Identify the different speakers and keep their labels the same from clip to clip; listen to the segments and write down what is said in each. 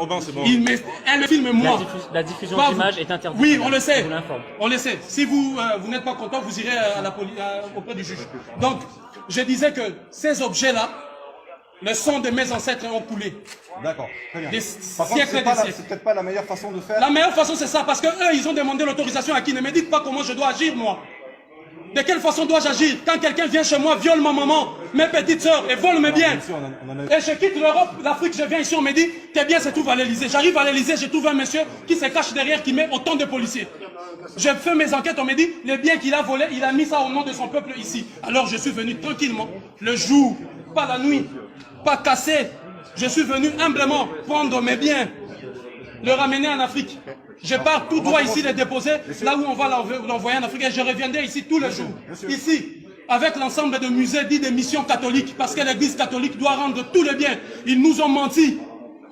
Speaker 1: Aubin, c'est bon.
Speaker 2: Elle filme moi.
Speaker 3: La diffusion d'images est interdite.
Speaker 2: Oui, on le sait.
Speaker 3: Je vous l'informe.
Speaker 2: On le sait. Si vous n'êtes pas content, vous irez à auprès du juge. Donc, je disais que ces objets-là, le sang de mes ancêtres ont coulé.
Speaker 1: D'accord, très bien.
Speaker 2: Des
Speaker 1: Par contre,
Speaker 2: siècles et des siècles.
Speaker 1: c'est peut-être pas la meilleure façon de faire.
Speaker 2: La meilleure façon, c'est ça, parce que eux, ils ont demandé l'autorisation à qui? Ne me dites pas comment je dois agir, moi. De quelle façon dois-je agir quand quelqu'un vient chez moi, viole ma maman, mes petites sœurs et vole mes biens? Et je quitte l'Europe, l'Afrique, je viens ici, on me dit, tes biens se trouvent à l'Elysée. J'arrive à l'Elysée, je trouve un monsieur qui se cache derrière, qui met autant de policiers. Je fais mes enquêtes, on me dit, les biens qu'il a volés, il a mis ça au nom de son peuple ici. Alors je suis venu tranquillement, le jour, pas la nuit, pas cassé. Je suis venu humblement prendre mes biens, le ramener en Afrique. Je pars tout droit ici les déposer, là où on va l'envoyer en Afrique. Et je reviendrai ici tous les jours. Ici, avec l'ensemble de musées dits des missions catholiques, parce que l'église catholique doit rendre tous les biens. Ils nous ont menti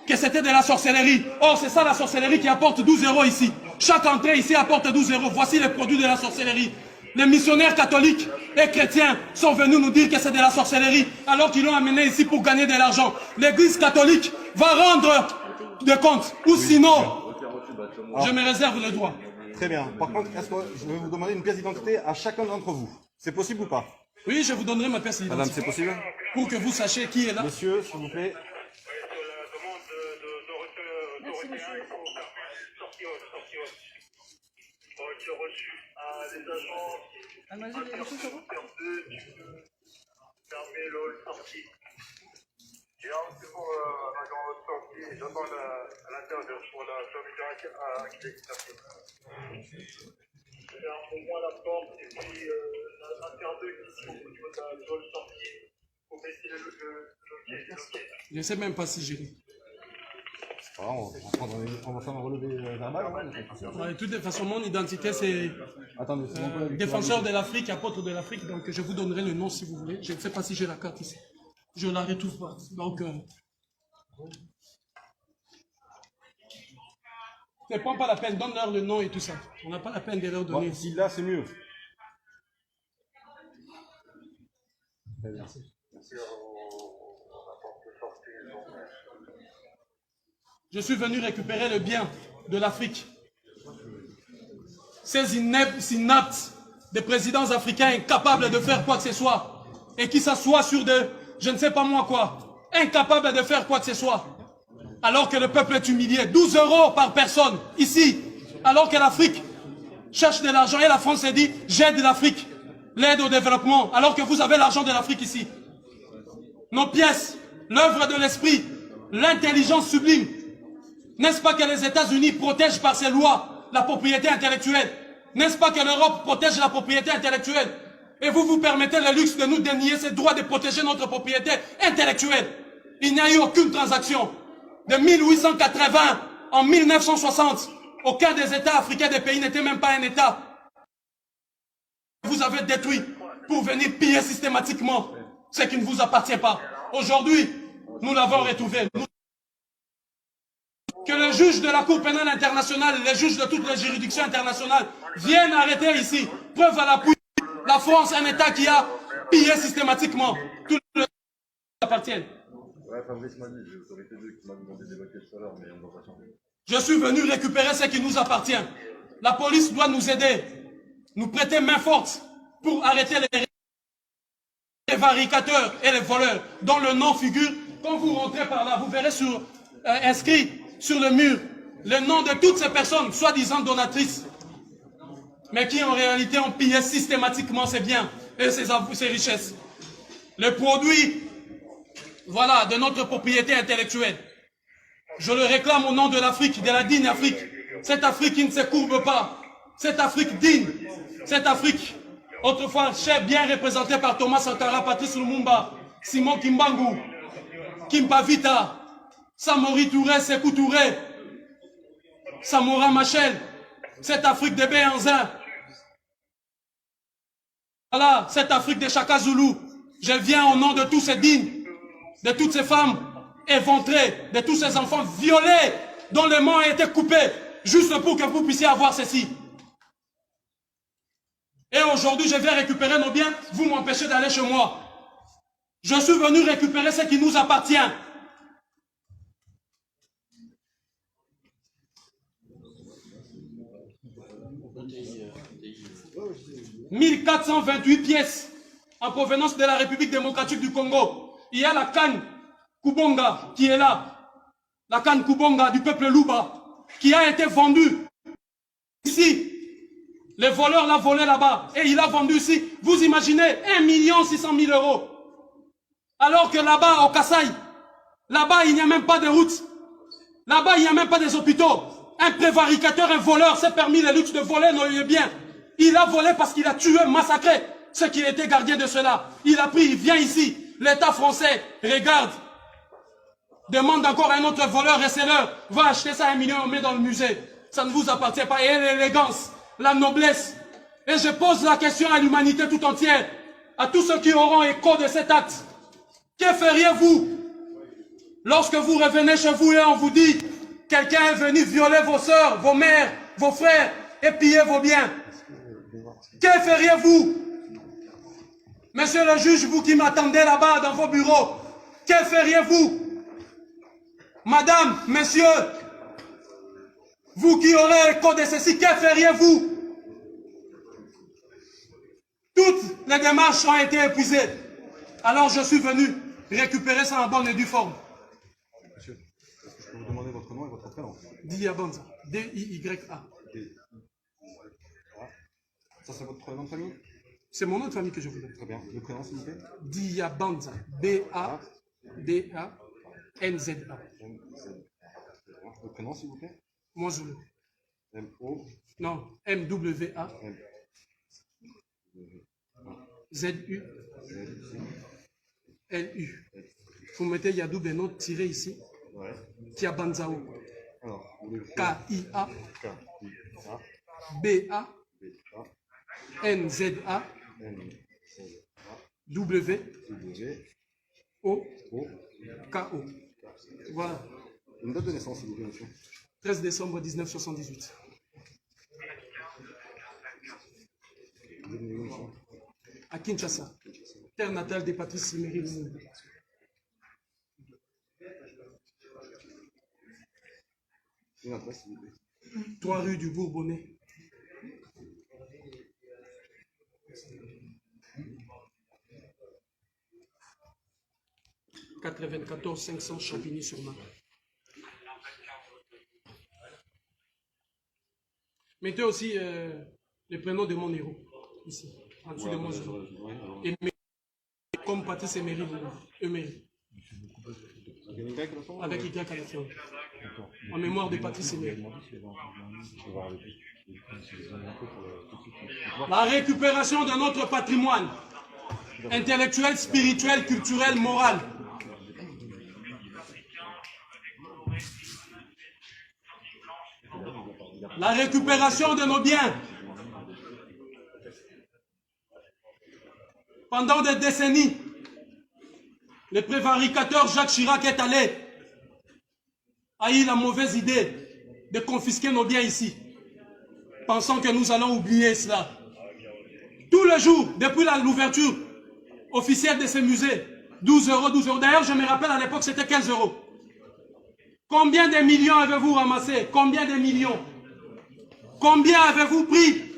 Speaker 2: que c'était de la sorcellerie. Or, c'est ça la sorcellerie qui apporte 12 € ici. Chaque entrée ici apporte 12 €. Voici les produits de la sorcellerie. Les missionnaires catholiques et chrétiens sont venus nous dire que c'est de la sorcellerie, alors qu'ils l'ont amené ici pour gagner de l'argent. L'église catholique va rendre des comptes, ou sinon, je me réserve le droit.
Speaker 1: Très bien. Par contre, est-ce que je vais vous demander une pièce d'identité à chacun d'entre vous? C'est possible ou pas?
Speaker 2: Oui, je vous donnerai ma pièce d'identité.
Speaker 1: Madame, c'est possible?
Speaker 2: Pour que vous sachiez qui est là.
Speaker 1: Monsieur, s'il vous plaît.
Speaker 4: C'est pour la sortie, j'attends à l'intérieur pour la fermeture accessible. Au moins la porte et puis l'intérieur ici au niveau de la sortie pour baisser le loquet.
Speaker 2: Je ne sais même pas si j'ai.
Speaker 1: On va faire un relevé verbal.
Speaker 2: De toute façon, mon identité, c'est défenseur de l'Afrique, apôtre de l'Afrique. Donc, je vous donnerai le nom si vous voulez. Je ne sais pas si j'ai la carte ici. Je ne la retrouve pas. Donc, ne prends pas la peine, donne-leur le nom et tout ça. On n'a pas la peine de leur donner.
Speaker 1: Si là, c'est mieux. Merci.
Speaker 2: Je suis venu récupérer le bien de l'Afrique. Ces inaptes des présidents africains incapables de faire quoi que ce soit et qui s'assoient sur de, je ne sais pas moi quoi, incapables de faire quoi que ce soit, alors que le peuple est humilié. 12 € par personne, ici, alors que l'Afrique cherche de l'argent et la France s'est dit, j'aide l'Afrique, l'aide au développement, alors que vous avez l'argent de l'Afrique ici. Nos pièces, l'œuvre de l'esprit, l'intelligence sublime. N'est-ce pas que les États-Unis protègent par ces lois la propriété intellectuelle? N'est-ce pas que l'Europe protège la propriété intellectuelle? Et vous vous permettez le luxe de nous dénier ce droit de protéger notre propriété intellectuelle. Il n'y a eu aucune transaction. De 1880 en 1960, aucun des États africains des pays n'était même pas un État. Vous avez détruit pour venir piller systématiquement ce qui ne vous appartient pas. Aujourd'hui, nous l'avons retrouvé. Que le juge de la Cour pénale internationale, les juges de toutes les juridictions internationales viennent arrêter ici. Preuve à l'appui, la France, un État qui a pillé systématiquement tout le qui appartiennent. Je suis venu récupérer ce qui nous appartient. La police doit nous aider, nous prêter main forte pour arrêter les varicateurs et les voleurs dont le nom figure. Quand vous rentrez par là, vous verrez inscrit sur le mur le nom de toutes ces personnes, soi-disant donatrices, mais qui en réalité ont pillé systématiquement ces biens et ces richesses. Le produit, voilà, de notre propriété intellectuelle. Je le réclame au nom de l'Afrique, de la digne Afrique. Cette Afrique qui ne se courbe pas. Cette Afrique digne. Cette Afrique, autrefois bien représentée par Thomas Sankara, Patrice Lumumba, Simon Kimbangu, Kimpa Vita, Samori Touré, Sékou Touré, Samora Machel, cette Afrique de Béhanzin. Voilà, cette Afrique de Chaka Zulu. Je viens au nom de tous ces dignes, de toutes ces femmes éventrées, de tous ces enfants violés, dont les mains ont été coupées, juste pour que vous puissiez avoir ceci. Et aujourd'hui, je viens récupérer nos biens, vous m'empêchez d'aller chez moi. Je suis venu récupérer ce qui nous appartient. 1428 pièces en provenance de la République démocratique du Congo. Il y a la canne Kubonga qui est là. La canne Kubonga du peuple Luba qui a été vendue ici. Les voleurs l'ont volé là-bas et il a vendu ici. Vous imaginez 1 600 000 €. Alors que là-bas, au Kasaï, là-bas, il n'y a même pas de route. Là-bas, il n'y a même pas des hôpitaux. Un prévaricateur, un voleur s'est permis le luxe de voler nos biens. Il a volé parce qu'il a tué, massacré ceux qui étaient gardiens de cela. Il a pris, il vient ici. L'État français regarde. Demande encore à un autre voleur et scelleur. Va acheter ça à 1 million, on met dans le musée. Ça ne vous appartient pas. Et l'élégance, la noblesse. Et je pose la question à l'humanité tout entière. À tous ceux qui auront écho de cet acte. Que feriez-vous lorsque vous revenez chez vous et on vous dit quelqu'un est venu violer vos sœurs, vos mères, vos frères et piller vos biens? Que feriez-vous? Monsieur le juge, vous qui m'attendez là-bas dans vos bureaux, que feriez-vous? Madame, messieurs, vous qui aurez écho de ceci, que feriez-vous? Toutes les démarches ont été épuisées. Alors je suis venu récupérer ça en bonne et due forme.
Speaker 1: Monsieur, est-ce que je peux vous demander votre nom et votre prénom?
Speaker 2: Diabanza. D-I-Y-A.
Speaker 1: Ça, c'est votre nom de famille?
Speaker 2: C'est mon nom de famille que je vous donne.
Speaker 1: Très bien. Le prénom, s'il vous plaît?
Speaker 2: Diabanza. B-A-D-A-N-Z-A.
Speaker 1: Le prénom, s'il vous plaît?
Speaker 2: Moi, je le.
Speaker 1: M-O.
Speaker 2: Non, M-W-A. Z-U. L-U. Vous mettez Yadou Beno tiré ici.
Speaker 1: Ouais.
Speaker 2: Tiabanzao.
Speaker 1: Alors,
Speaker 2: K-I-A.
Speaker 1: K-I-A.
Speaker 2: B-A.
Speaker 1: B-A.
Speaker 2: N-Z-A. W. O. K-O. Voilà.
Speaker 1: Une date de naissance, s'il vous plaît, monsieur.
Speaker 2: 13 décembre 1978.
Speaker 1: Vous êtes né où, monsieur?
Speaker 2: À Kinshasa. Terre natale des Patrice Emery Lumumba.
Speaker 1: Une adresse, s'il vous plaît.
Speaker 2: 3 rue du Bourbonnais. « 94 500 Champigny-sur-Marne. » Mettez aussi le prénom de mon héros, ici, en dessous de mon héros. Comme Patrice Emery Lumumba. Emery. Avec Y à la fin. En mémoire de Patrice Emery. La récupération de notre patrimoine intellectuel, spirituel, culturel, moral. La récupération de nos biens. Pendant des décennies, le prévaricateur Jacques Chirac est allé, a eu la mauvaise idée de confisquer nos biens ici, pensant que nous allons oublier cela. Tous les jours, depuis l'ouverture officielle de ces musées, 12 €, 12 €. D'ailleurs, je me rappelle à l'époque, c'était 15 €. Combien de millions avez-vous ramassé? Combien de millions? Combien avez-vous pris?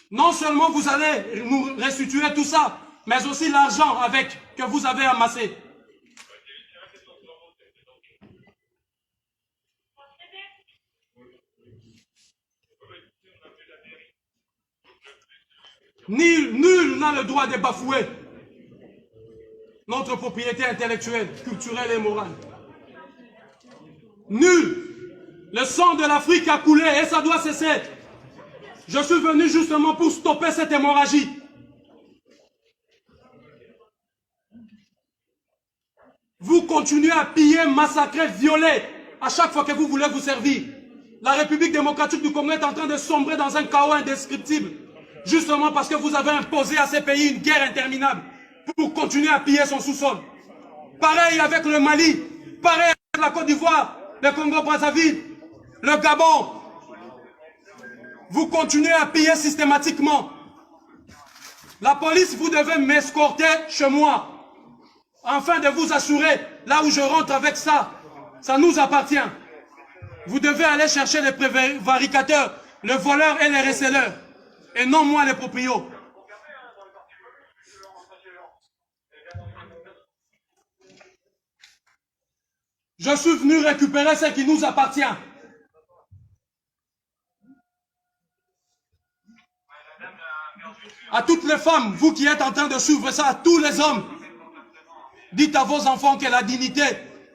Speaker 2: Non seulement vous allez nous restituer tout ça, mais aussi l'argent avec que vous avez amassé. Nul n'a le droit de bafouer notre propriété intellectuelle, culturelle et morale. Nul. Le sang de l'Afrique a coulé et ça doit cesser. Je suis venu justement pour stopper cette hémorragie. Vous continuez à piller, massacrer, violer à chaque fois que vous voulez vous servir. La République démocratique du Congo est en train de sombrer dans un chaos indescriptible. Justement parce que vous avez imposé à ces pays une guerre interminable pour continuer à piller son sous-sol. Pareil avec le Mali, pareil avec la Côte d'Ivoire, le Congo-Brazzaville, le Gabon. Vous continuez à piller systématiquement. La police, vous devez m'escorter chez moi, afin de vous assurer, là où je rentre avec ça, ça nous appartient. Vous devez aller chercher les prévaricateurs, les voleurs et les receleurs. et non moi les proprios. Je suis venu récupérer ce qui nous appartient. À toutes les femmes, vous qui êtes en train de suivre ça, à tous les hommes, dites à vos enfants que la dignité,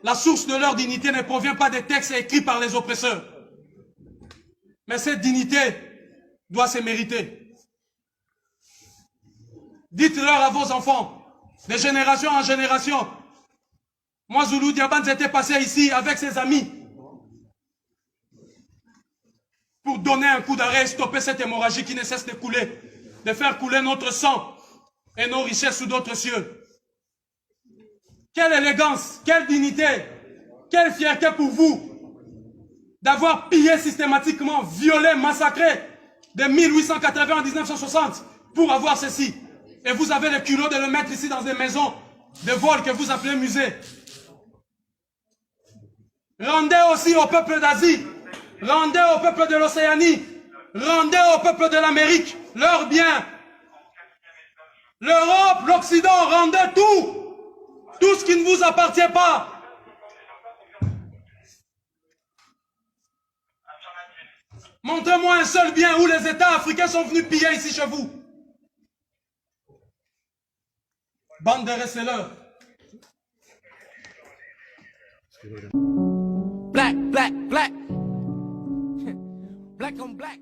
Speaker 2: la source de leur dignité ne provient pas des textes écrits par les oppresseurs. Mais cette dignité doit se mériter. Dites-leur à vos enfants, de génération en génération. Moi, Zulu Diabans était passé ici avec ses amis pour donner un coup d'arrêt et stopper cette hémorragie qui ne cesse de couler, de faire couler notre sang et nos richesses sous d'autres cieux. Quelle élégance, quelle dignité, quelle fierté pour vous d'avoir pillé systématiquement, violé, massacré de 1880 à 1960 pour avoir ceci. Et vous avez le culot de le mettre ici dans des maisons de vol que vous appelez musée. Rendez aussi au peuple d'Asie, rendez au peuple de l'Océanie, rendez au peuple de l'Amérique leurs biens. L'Europe, l'Occident, rendez tout, tout ce qui ne vous appartient pas. Montrez-moi un seul bien où les États africains sont venus piller ici chez vous. Bande de receleurs.
Speaker 5: Black, black, black. Black on black.